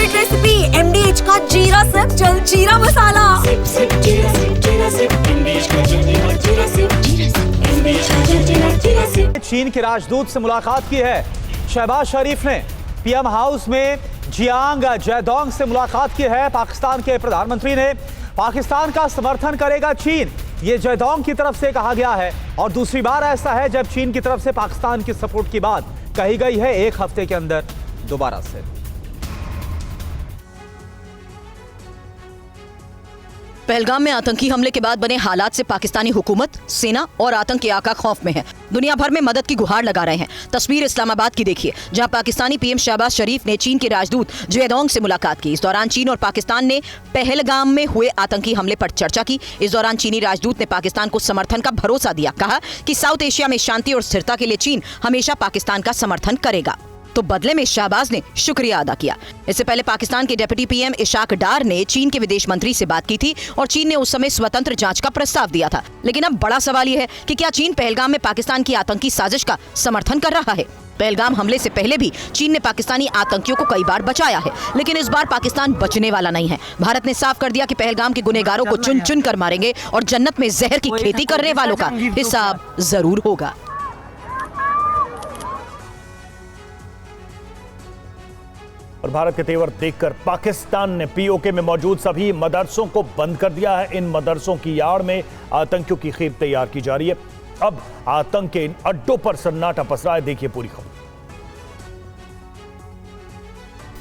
Secret recipe MDH का जीरा SIP jaljeera मसाला। SIP SIP जीरा सिप जीरा सिप MDH का जलजीरा जीरा सिप MDH का जलजीरा जीरा सिप। चीन के राजदूत से मुलाकात की है शहबाज शरीफ ने। PM हाउस में जियांग जैदोंग से मुलाकात की है। पाकिस्तान के प्रधानमंत्री ने पाकिस्तान का समर्थन करेगा चीन, ये जैदोंग की तरफ से कहा गया है। और दूसरी बार ऐसा है जब चीन की तरफ से पाकिस्तान की सपोर्ट की बात कही गई है एक हफ्ते के अंदर दोबारा से। पहलगाम में आतंकी हमले के बाद बने हालात से पाकिस्तानी हुकूमत, सेना और आतंकी आका खौफ में है। दुनिया भर में मदद की गुहार लगा रहे हैं। तस्वीर इस्लामाबाद की देखिए, जहां पाकिस्तानी PM शहबाज शरीफ ने चीन के राजदूत जैदोंग से मुलाकात की। इस दौरान चीन और पाकिस्तान ने पहलगाम में हुए आतंकी हमले पर चर्चा की। इस दौरान चीनी राजदूत ने पाकिस्तान को समर्थन का भरोसा दिया। कहा कि साउथ एशिया में शांति और स्थिरता के लिए चीन हमेशा पाकिस्तान का समर्थन करेगा। तो बदले में शहबाज ने शुक्रिया अदा किया। इससे पहले पाकिस्तान के डिप्टी PM इशाक डार ने चीन के विदेश मंत्री से बात की थी और चीन ने उस समय स्वतंत्र जांच का प्रस्ताव दिया था। लेकिन अब बड़ा सवाल यह है कि क्या चीन पहलगाम में पाकिस्तान की आतंकी साजिश का समर्थन कर रहा है? पहलगाम हमले से पहले भी चीन ने पाकिस्तानी आतंकियों को कई बार बचाया है, लेकिन इस बार पाकिस्तान बचने वाला नहीं है। भारत ने साफ कर दिया कि पहलगाम के गुनहगारों को चुन चुन कर मारेंगे और जन्नत में जहर की खेती करने वालों का हिसाब जरूर होगा। और भारत के तेवर देखकर पाकिस्तान ने POK में मौजूद सभी मदरसों को बंद कर दिया है। इन मदरसों की आड़ में आतंकियों की खेप तैयार की जा रही है। अब आतंक के इन अड्डों पर सन्नाटा पसरा है। देखिए पूरी खबर।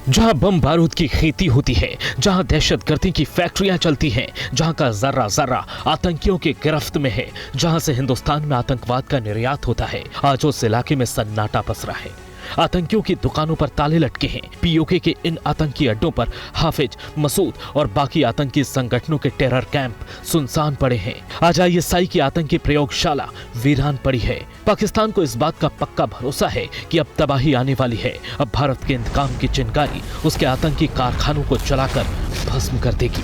जहां बम बारूद की खेती होती है, जहां दहशतगर्दी की फैक्ट्रियां चलती हैं, जहां का जर्रा जर्रा आतंकियों के गिरफ्त में है, जहां से हिंदुस्तान में आतंकवाद का निर्यात होता है, आज उस इलाके में सन्नाटा पसरा है। आतंकियों की दुकानों पर ताले लटके हैं। POK के इन आतंकी अड्डों पर हाफिज, मसूद और बाकी आतंकी संगठनों के टेरर कैंप सुनसान पड़े हैं। आज ISI की आतंकी प्रयोगशाला वीरान पड़ी है। पाकिस्तान को इस बात का पक्का भरोसा है कि अब तबाही आने वाली है। अब भारत के इंतकाम की चिंगारी उसके आतंकी कारखानों को जलाकर भस्म कर देगी।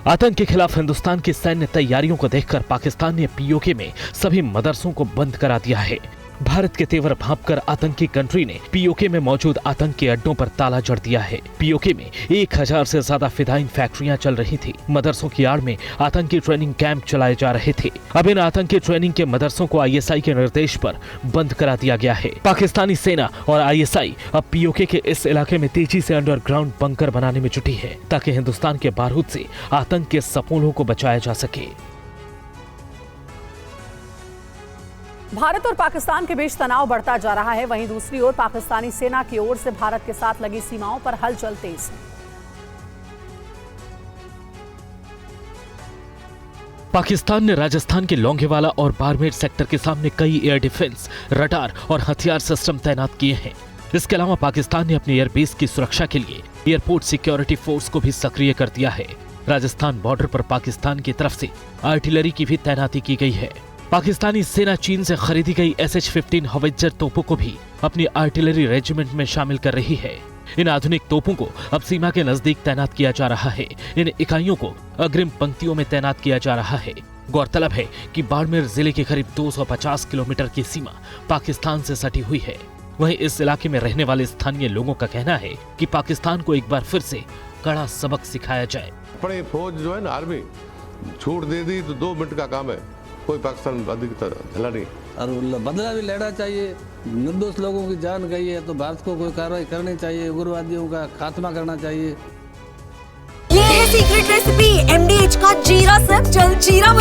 आतंक के खिलाफ हिंदुस्तान की सैन्य तैयारियों को देखकर पाकिस्तान ने POK में सभी मदरसों को बंद करा दिया है। भारत के तेवर भांपकर आतंकी कंट्री ने POK में मौजूद आतंक के अड्डों पर ताला जड़ दिया है। POK में 1000 से ज्यादा फिदाइन फैक्ट्रियां चल रही थी। मदरसों की आड़ में आतंकी ट्रेनिंग कैंप चलाए जा रहे थे। अब इन आतंकी ट्रेनिंग के मदरसों को ISI के निर्देश पर बंद करा दिया गया है। पाकिस्तानी सेना और ISI अब POK के इस इलाके में तेजी से अंडरग्राउंड बंकर बनाने में जुटी है, ताकि हिंदुस्तान के बारूद से आतंक के सपूलों को बचाया जा सके। भारत और पाकिस्तान के बीच तनाव बढ़ता जा रहा है। वहीं दूसरी ओर पाकिस्तानी सेना की ओर से भारत के साथ लगी सीमाओं पर हलचल तेज है। पाकिस्तान ने राजस्थान के लोंगेवाला और बाड़मेर सेक्टर के सामने कई एयर डिफेंस, रडार और हथियार सिस्टम तैनात किए हैं। इसके अलावा पाकिस्तान ने अपने एयरबेस की सुरक्षा के लिए एयरपोर्ट सिक्योरिटी फोर्स को भी सक्रिय कर दिया है। राजस्थान बॉर्डर पर पाकिस्तान की तरफ से आर्टिलरी की भी तैनाती की गई है। पाकिस्तानी सेना चीन से खरीदी गई SH-15 हवाईजर तोपों को भी अपनी आर्टिलरी रेजिमेंट में शामिल कर रही है। इन आधुनिक तोपों को अब सीमा के नजदीक तैनात किया जा रहा है। इन इकाइयों को अग्रिम पंक्तियों में तैनात किया जा रहा है। गौरतलब है कि बाड़मेर जिले के करीब 250 किलोमीटर की सीमा पाकिस्तान से सटी हुई है। वहीं इस इलाके में रहने वाले स्थानीय लोगों का कहना है कि पाकिस्तान को एक बार फिर से कड़ा सबक सिखाया जाए। अपनी फौज जो है ना, आर्मी छूट दे दी तो 2 मिनट का काम है। कोई पाकिस्तान अधिक झला नहीं और बदला भी लेना चाहिए। निर्दोष लोगों की जान गई है तो भारत को कोई कार्रवाई करनी चाहिए। उग्रवादियों का खात्मा करना चाहिए। ये है सीक्रेट रेसिपी MDH का जीरा सिप जलजीरा